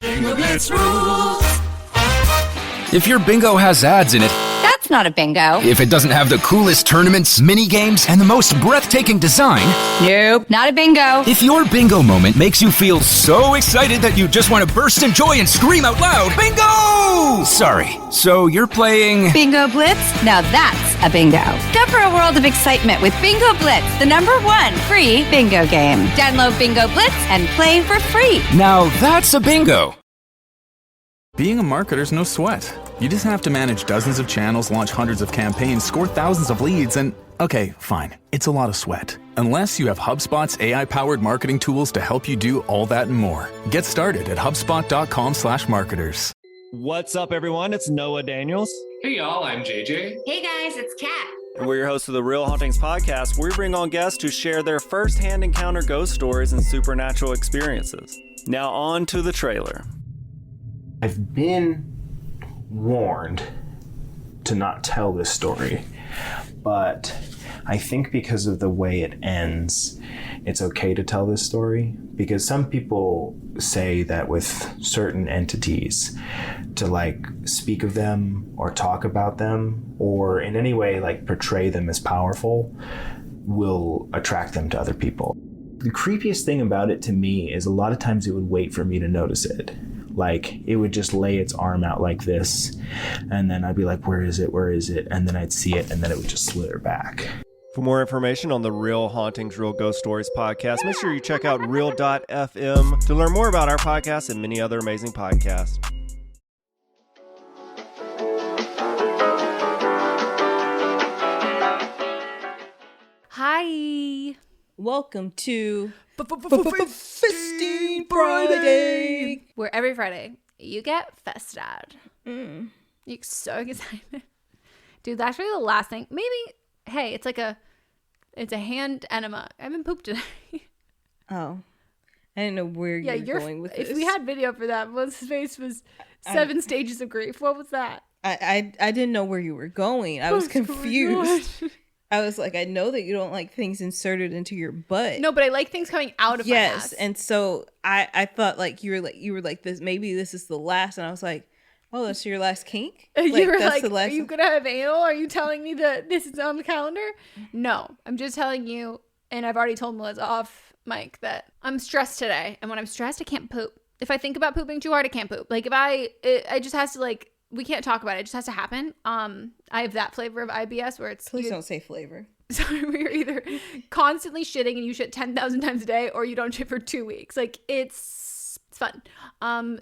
Bingo Blitz rules. If your bingo has ads in it, That's not a bingo. if it doesn't have the coolest tournaments, mini games, and the most breathtaking design, Nope, not a bingo. if your bingo moment makes you feel so excited that you just want to burst in joy and scream out loud, bingo! Sorry, so you're playing... Bingo Blitz? Now that's a bingo. Discover a world of excitement with Bingo Blitz, the #1 free bingo game. Download Bingo Blitz and play for free. Now that's a bingo. Being a marketer's no sweat. You just have to manage dozens of channels, launch hundreds of campaigns, score thousands of leads, and okay, fine, it's a lot of sweat. Unless you have HubSpot's AI-powered marketing tools to help you do all that and more. Get started at HubSpot.com/marketers. What's up, everyone? It's Noah Daniels. Hey y'all, I'm JJ. Hey guys, it's Kat. And we're your hosts of the Real Hauntings podcast, where we bring on guests to share their first-hand encounter ghost stories and supernatural experiences. Now on to the trailer. I've been warned to not tell this story, but I think because of the way it ends, it's okay to tell this story, because some people say that with certain entities, to like speak of them or talk about them or in any way like portray them as powerful will attract them to other people. The creepiest thing about it to me is a lot of times it would wait for me to notice it. Like, it would just lay its arm out like this, and then I'd be like, where is it? Where is it? And then I'd see it, and then it would just slither back. For more information on the Real Hauntings, Real Ghost Stories podcast, make sure you check out Real.fm to learn more about our podcast and many other amazing podcasts. Hi. Welcome to Fisting Friday. where every Friday you get fested. You're so excited. Dude, that's really the last thing. Maybe, hey, it's a hand enema. I haven't pooped today. Oh. I didn't know where you were going with this. If we had video for that, Melissa's face was 7 stages of grief. What was that? I didn't know where you were going. I was confused. I was like, I know that you don't like things inserted into your butt. No, but I like things coming out of my ass. Yes, and so I thought like you were like this. Maybe this is the last, and I was like, oh, that's your last kink. You were that's like, the last are you gonna have anal? Are you telling me that this is on the calendar? No, I'm just telling you, and I've already told Melissa off mic that I'm stressed today, and when I'm stressed, I can't poop. If I think about pooping too hard, I can't poop. Like it just has to like. We can't talk about it. It just has to happen. I have that flavor of IBS where it's... Please don't say flavor. So you're either constantly shitting and you shit 10,000 times a day, or you don't shit for 2 weeks. Like, it's fun.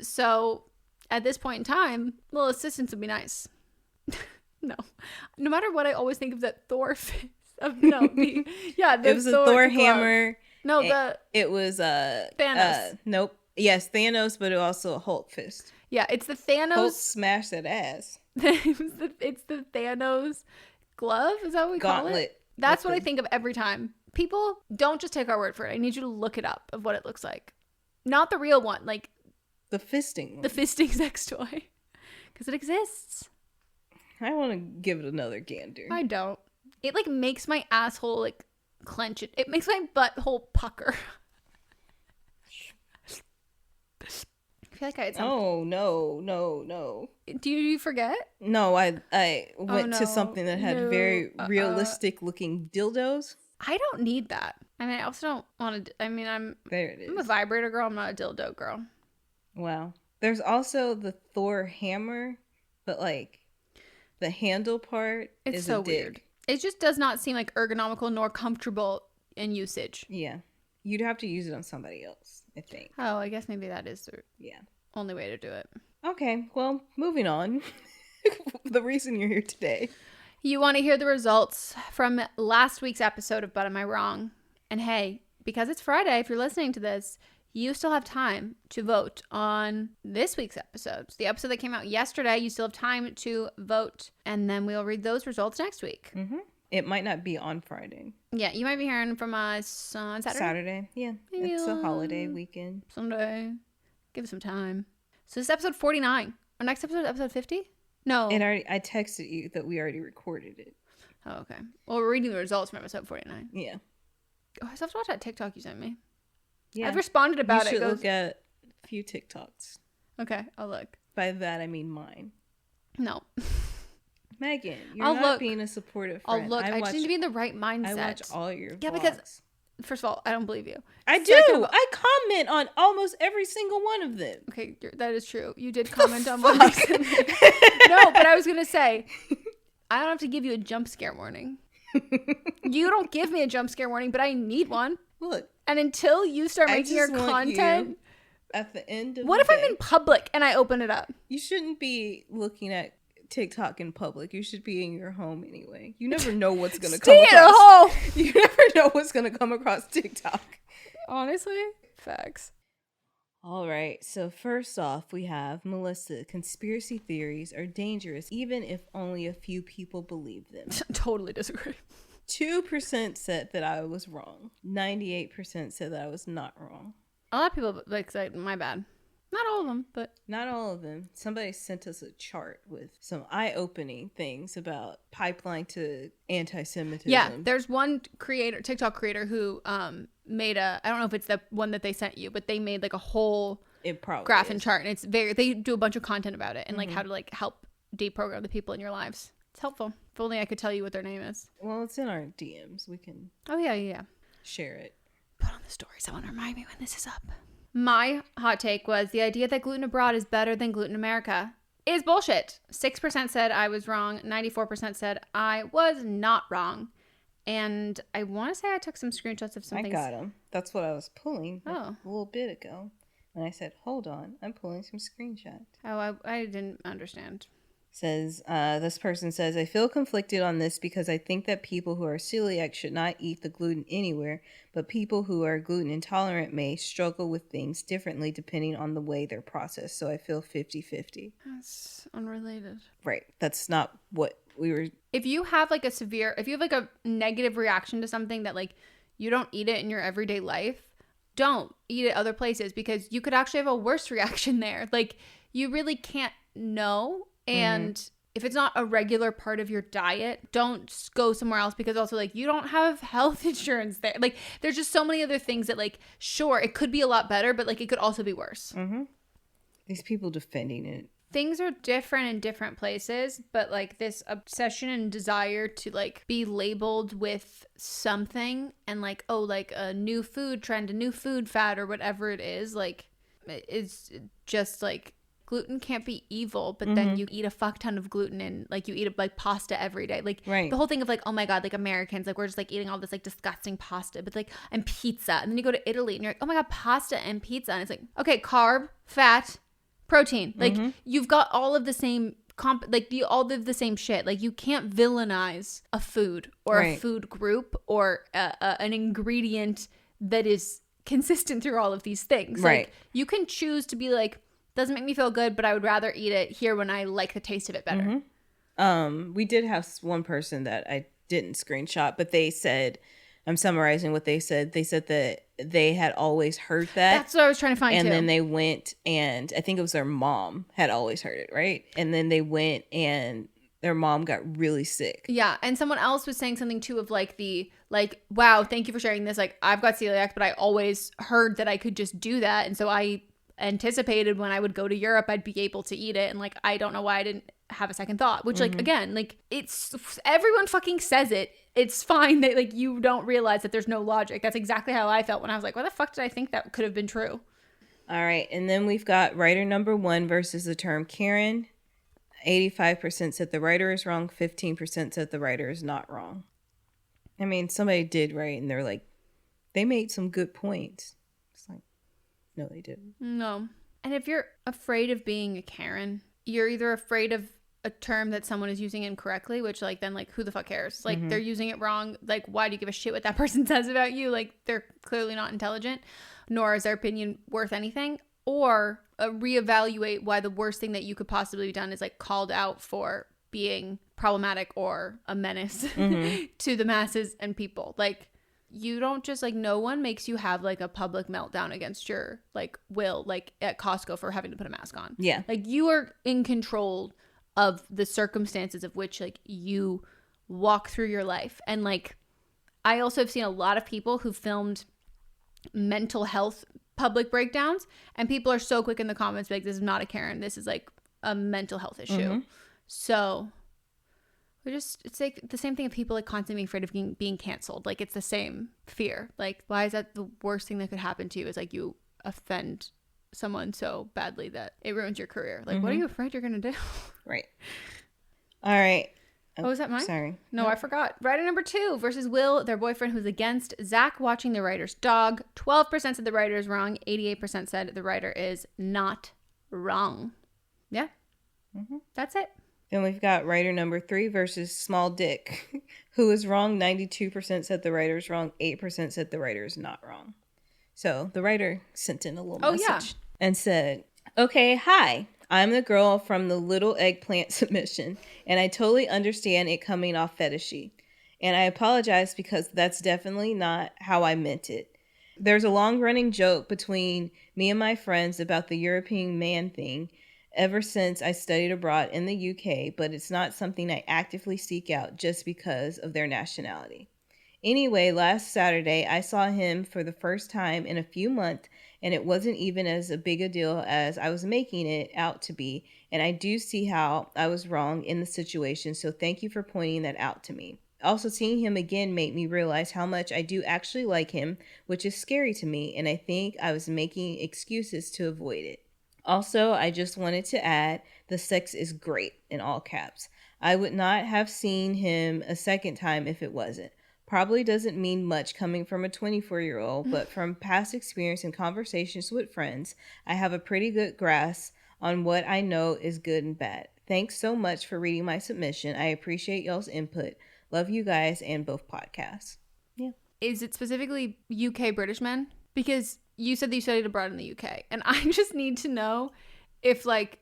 So at this point in time, a little assistance would be nice. No matter what, I always think of that Thor fist. It was a Thor hammer. No, it was Thanos. Nope. Yes, Thanos, but it was also a Hulk fist. Yeah, it's the Thanos. Hulk smashed that ass. It's the Thanos glove. Is that what we call it? That's what I think of every time. People, don't just take our word for it. I need you to look it up of what it looks like. Not the real one, like the fisting one. The fisting sex toy. Because it exists. I want to give it another gander. I don't. It like makes my asshole like clench it. It makes my butthole pucker. I feel like I had something. Oh, no. Do you forget? No, I went to something that had very realistic looking dildos. I don't need that. I mean, I also don't want to. I mean, there it is. I'm a vibrator girl. I'm not a dildo girl. Wow. There's also the Thor hammer, but like the handle part is so weird. It just does not seem like ergonomical nor comfortable in usage. Yeah. You'd have to use it on somebody else, I think. Oh, I guess maybe that is the only way to do it. Okay, well, moving on. The reason you're here today. You want to hear the results from last week's episode of But Am I Wrong? And hey, because it's Friday, if you're listening to this, you still have time to vote on this week's episodes. The episode that came out yesterday, you still have time to vote. And then we'll read those results next week. Mm-hmm. It might not be on Friday. Yeah, you might be hearing from us on Saturday. Saturday, yeah. Maybe it's a holiday weekend. Sunday. Give it some time. So this is episode 49. Our next episode, episode 50? No. I texted you that we already recorded it. Oh, okay. Well, we're reading the results from episode 49. Yeah. Oh, I still have to watch that TikTok you sent me. Yeah. I've responded about it. You should look at a few TikToks. Okay, I'll look. By that, I mean mine. No. Megan, you're I'll not look. being a supportive friend. I'll look. I just need to be in the right mindset. I watch all your Yeah, vlogs. because first of all, I don't believe you. I do. Second of all- I comment on almost every single one of them. Okay, that is true. You did comment on one. No, but I was gonna say, I don't have to give you a jump scare warning. You don't give me a jump scare warning, but I need one. Look, and until you start making your content, at the end of what if I'm in public and I open it up? You shouldn't be looking at TikTok in public. You should be in your home anyway. You never know what's gonna come across. Stay at home. You never know what's gonna come across TikTok. Honestly, facts. All right, so first off, we have Melissa. Conspiracy theories are dangerous, even if only a few people believe them. Totally disagree. 2% said that I was wrong. 98% said that I was not wrong. A lot of people like say, my bad. Not all of them, but not all of them. Somebody sent us a chart with some eye-opening things about pipeline to anti-Semitism. Yeah, there's one TikTok creator who made I don't know if it's the one that they sent you, but they made like a whole graph and chart, and it's they do a bunch of content about it and like how to like help deprogram the people in your lives. It's helpful. If only I could tell you what their name is. Well, it's in our DMs. We can share it. Put on the stories. I want to remind me when this is up. My hot take was the idea that gluten abroad is better than gluten America is bullshit. 6% said I was wrong. 94% said I was not wrong. And I want to say I took some screenshots of some things. I got them. That's what I was pulling a little bit ago. And I said, hold on, I'm pulling some screenshots. Oh, I didn't understand. Says, this person says, I feel conflicted on this because I think that people who are celiac should not eat the gluten anywhere, but people who are gluten intolerant may struggle with things differently depending on the way they're processed. So I feel 50-50. That's unrelated. Right. That's not what we were. If you have like a negative reaction to something that like you don't eat it in your everyday life, don't eat it other places because you could actually have a worse reaction there. Like you really can't know. And if it's not a regular part of your diet, don't go somewhere else because also like you don't have health insurance there. Like there's just so many other things that like, sure, it could be a lot better, but like it could also be worse. These people defending it. Things are different in different places, but like this obsession and desire to like be labeled with something and like, oh, like a new food trend, a new food fad or whatever it is, like it's just like, gluten can't be evil, but then you eat a fuck ton of gluten and like you eat like pasta every day. Like the whole thing of like, oh my God, like Americans, like we're just like eating all this like disgusting pasta, but like, and pizza. And then you go to Italy and you're like, oh my God, pasta and pizza. And it's like, okay, carb, fat, protein. Like you've got all of the same all of the same shit. Like you can't villainize a food or a food group or an ingredient that is consistent through all of these things. Like you can choose to be like, doesn't make me feel good, but I would rather eat it here when I like the taste of it better. We did have one person that I didn't screenshot, but they said, I'm summarizing what they said. They said that they had always heard that. That's what I was trying to find and too. Then they went and I think it was their mom had always heard it, right? And then they went and their mom got really sick. Yeah, and someone else was saying something too of like wow, thank you for sharing this. Like I've got celiac, but I always heard that I could just do that. And so I anticipated when I would go to Europe I'd be able to eat it, and like I don't know why I didn't have a second thought, which like again, like it's everyone fucking says it. It's fine that like you don't realize that there's no logic. That's exactly how I felt when I was like, why the fuck did I think that could have been true? All right, and then we've got writer number 1 versus the term Karen. 85% said the writer is wrong, 15% said the writer is not wrong. I mean, somebody did write and they're like, they made some good points. It's like, no, they didn't. No. And if you're afraid of being a Karen, you're either afraid of a term that someone is using incorrectly, which like then like who the fuck cares? Like they're using it wrong. Like why do you give a shit what that person says about you? Like they're clearly not intelligent, nor is their opinion worth anything. Or reevaluate why the worst thing that you could possibly be done is like called out for being problematic or a menace to the masses and people. Like you don't just like, no one makes you have like a public meltdown against your like will, like at Costco for having to put a mask on. Yeah. Like you are in control of the circumstances of which like you walk through your life. And like I also have seen a lot of people who filmed mental health public breakdowns, and people are so quick in the comments like, this is not a Karen, this is like a mental health issue. So it's like the same thing of people like constantly being afraid of being canceled. Like, it's the same fear. Like, why is that the worst thing that could happen to you, is like you offend someone so badly that it ruins your career? Like, what are you afraid you're gonna do? Right. All right. Oh, was that mine? Sorry. No, I forgot. Writer number 2 versus Will, their boyfriend, who's against Zach watching the writer's dog. 12% said the writer is wrong. 88% said the writer is not wrong. Yeah. That's it. Then we've got writer number 3 versus Small Dick, who is wrong. 92% said the writer is wrong. 8% said the writer is not wrong. So the writer sent in a little message and said, okay, hi. I'm the girl from the little eggplant submission, and I totally understand it coming off fetishy. And I apologize because that's definitely not how I meant it. There's a long-running joke between me and my friends about the European man thing ever since I studied abroad in the UK, but it's not something I actively seek out just because of their nationality. Anyway, last Saturday, I saw him for the first time in a few months, and it wasn't even as a big a deal as I was making it out to be, and I do see how I was wrong in the situation, so thank you for pointing that out to me. Also, seeing him again made me realize how much I do actually like him, which is scary to me, and I think I was making excuses to avoid it. Also, I just wanted to add, the sex is great, in all caps. I would not have seen him a second time if it wasn't. Probably doesn't mean much coming from a 24-year-old, but from past experience and conversations with friends, I have a pretty good grasp on what I know is good and bad. Thanks so much for reading my submission. I appreciate y'all's input. Love you guys and both podcasts. Yeah. Is it specifically UK British men? Because you said that you studied abroad in the UK, and I just need to know if, like,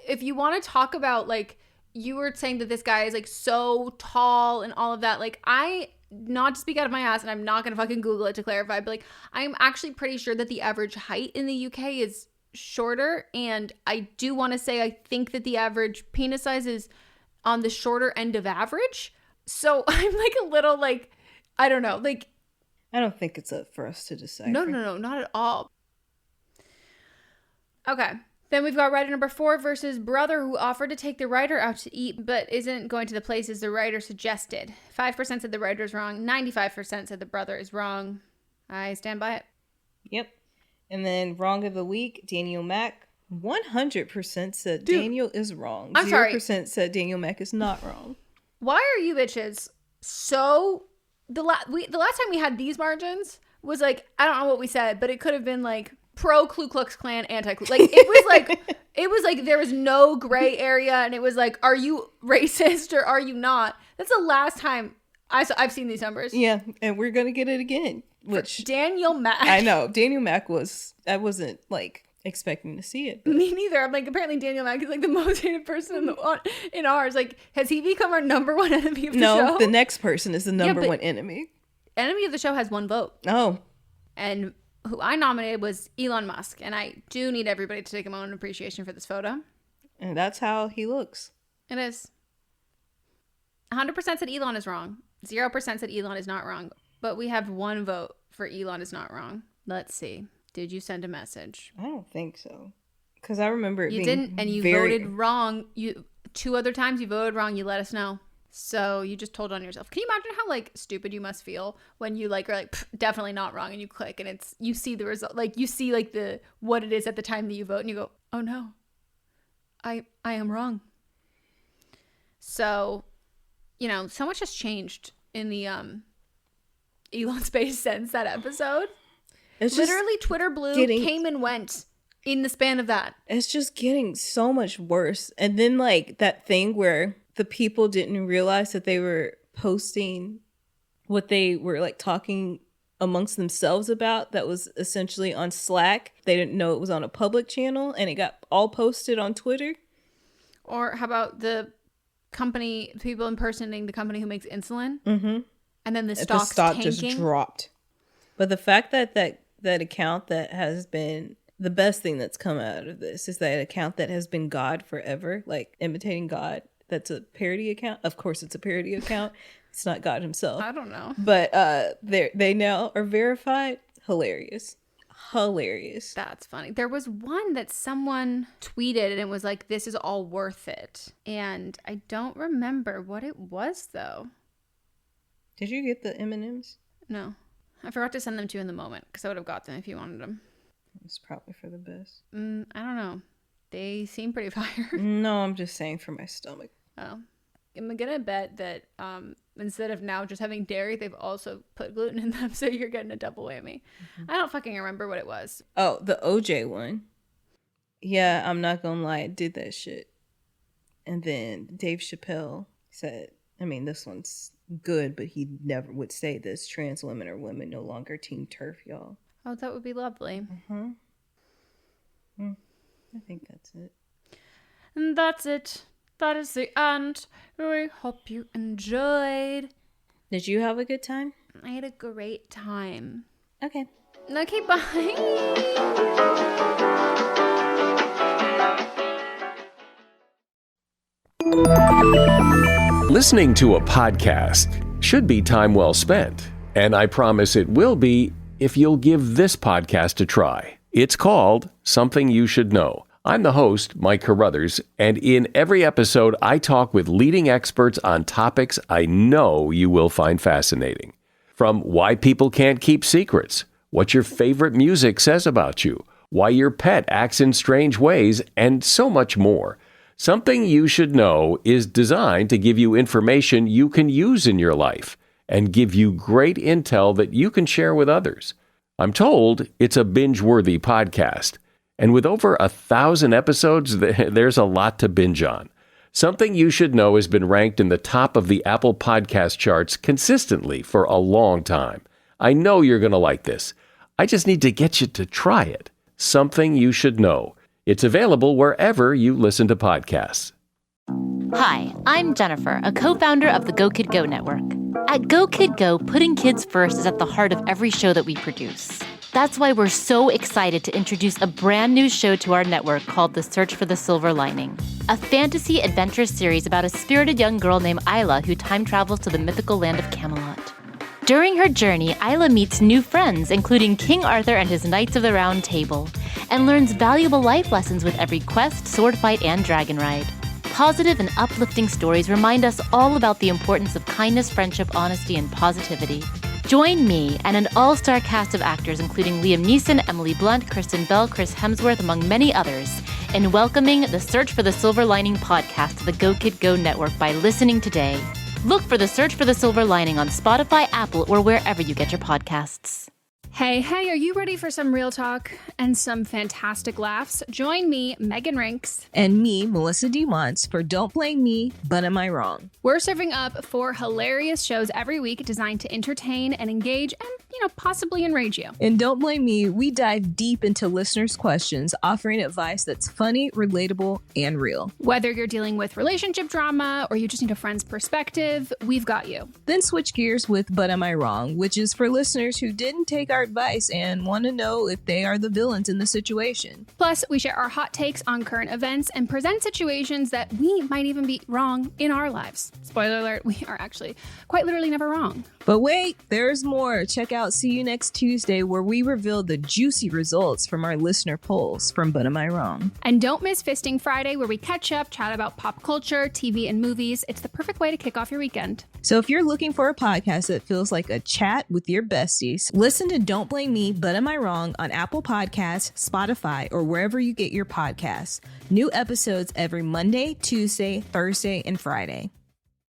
if you want to talk about, like, you were saying that this guy is, like, so tall and all of that. Like, not to speak out of my ass, and I'm not gonna fucking Google it to clarify, but, like, I'm actually pretty sure that the average height in the UK is shorter, and I do want to say I think that the average penis size is on the shorter end of average. So I'm, like, a little, like, I don't know, like, I don't think it's up for us to decide. No, not at all. Okay. Then we've got writer number 4 versus brother who offered to take the writer out to eat but isn't going to the places the writer suggested. 5% said the writer is wrong. 95% said the brother is wrong. I stand by it. Yep. And then wrong of the week, Daniel Mack. 100% said Daniel is wrong. I'm 0% sorry. said Daniel Mack is not wrong. Why are you bitches so... The last time we had these margins was, like, I don't know what we said, but it could have been, like, pro Ku Klux Klan, anti Ku. Like, it was like there was no gray area, and it was like, are you racist or are you not? That's the last time I've seen these numbers. Yeah, and we're gonna get it again. Which Daniel Mack. I know Daniel Mack I wasn't, like, expecting to see it. But. Me neither. I'm like, apparently Daniel Mack is, like, the most hated person in ours. Like, has he become our number one enemy of the show? No, the next person is the number one enemy. Enemy of the show has 1 vote. Oh. And who I nominated was Elon Musk. And I do need everybody to take a moment of appreciation for this photo. And that's how he looks. It is. 100% said Elon is wrong. 0% said Elon is not wrong. But we have 1 vote for Elon is not wrong. Let's see. Did you send a message? I don't think so. Because I remember it you being didn't, and you voted wrong. 2 other times you voted wrong. You let us know. So you just told on yourself. Can you imagine how, like, stupid you must feel when you, like, are like, definitely not wrong, and you click and you see the result, like, you see, like, what it is at the time that you vote, and you go, oh no, I am wrong. So, you know, so much has changed in the Elon space since that episode. It's literally Twitter blue came and went in the span of that. It's just getting so much worse. And then, like, that thing where the people didn't realize that they were posting what they were, like, talking amongst themselves about that was essentially on Slack. They didn't know it was on a public channel, and it got all posted on Twitter. Or how about the company, people impersonating the company who makes insulin? Mm-hmm. And then the stock just dropped. But the fact that account that has been the best thing that's come out of this is that account that has been God forever, like imitating God. That's a parody account. Of course, it's a parody account. It's not God himself. I don't know. But they now are verified. Hilarious. hilarious. That's funny. There was one that someone tweeted and it was like, this is all worth it. And I don't remember what it was, though. Did you get the M&Ms? No. I forgot to send them to you in the moment because I would have got them if you wanted them. It's probably for the best. I don't know. They seem pretty fire. No, I'm just saying for my stomach. Oh. I'm going to bet that instead of now just having dairy, they've also put gluten in them, so you're getting a double whammy. I don't fucking remember what it was. Oh, the OJ one. Yeah, I'm not gonna lie, I did that shit. And then Dave Chappelle said, I mean, this one's good, but he never would say this. Trans women are women, no longer Team TERF, y'all. Oh, that would be lovely. I think that's it. And that's it. That is the end. We hope you enjoyed. Did you have a good time? I had a great time. Okay. Okay, bye. Listening to a podcast should be time well spent, and I promise it will be if you'll give this podcast a try. It's called Something You Should Know. I'm the host, Mike Carruthers, and in every episode, I talk with leading experts on topics I know you will find fascinating. From why people can't keep secrets, what your favorite music says about you, why your pet acts in strange ways, and so much more. Something You Should Know is designed to give you information you can use in your life and give you great intel that you can share with others. I'm told it's a binge-worthy podcast. And with over 1,000 episodes, there's a lot to binge on. Something You Should Know has been ranked in the top of the Apple Podcast charts consistently for a long time. I know you're going to like this. I just need to get you to try it. Something You Should Know. It's available wherever you listen to podcasts. Hi, I'm Jennifer, a co-founder of the Go Kid Go Network. At Go Kid Go, putting kids first is at the heart of every show that we produce. That's why we're so excited to introduce a brand new show to our network called The Search for the Silver Lining, a fantasy adventure series about a spirited young girl named Isla who time travels to the mythical land of Camelot. During her journey, Isla meets new friends, including King Arthur and his Knights of the Round Table, and learns valuable life lessons with every quest, sword fight, and dragon ride. Positive and uplifting stories remind us all about the importance of kindness, friendship, honesty, and positivity. Join me and an all-star cast of actors including Liam Neeson, Emily Blunt, Kristen Bell, Chris Hemsworth, among many others, in welcoming the Search for the Silver Lining podcast to the Go Kid Go network by listening today. Look for the Search for the Silver Lining on Spotify, Apple, or wherever you get your podcasts. Hey, are you ready for some real talk and some fantastic laughs? Join me, Megan Rinks. And me, Melissa DeMonts, for Don't Blame Me, But Am I Wrong? We're serving up 4 hilarious shows every week designed to entertain and engage and, possibly enrage you. In Don't Blame Me, we dive deep into listeners' questions, offering advice that's funny, relatable, and real. Whether you're dealing with relationship drama or you just need a friend's perspective, we've got you. Then switch gears with But Am I Wrong, which is for listeners who didn't take our advice and want to know if they are the villains in the situation. Plus, we share our hot takes on current events and present situations that we might even be wrong in our lives. Spoiler alert, we are actually quite literally never wrong. But wait, there's more. Check out See You Next Tuesday, where we reveal the juicy results from our listener polls from But Am I Wrong? And don't miss Fisting Friday, where we catch up, chat about pop culture, TV, and movies. It's the perfect way to kick off your weekend. So if you're looking for a podcast that feels like a chat with your besties, listen to Don't Blame Me, But Am I Wrong on Apple Podcasts, Spotify, or wherever you get your podcasts. New episodes every Monday, Tuesday, Thursday, and Friday.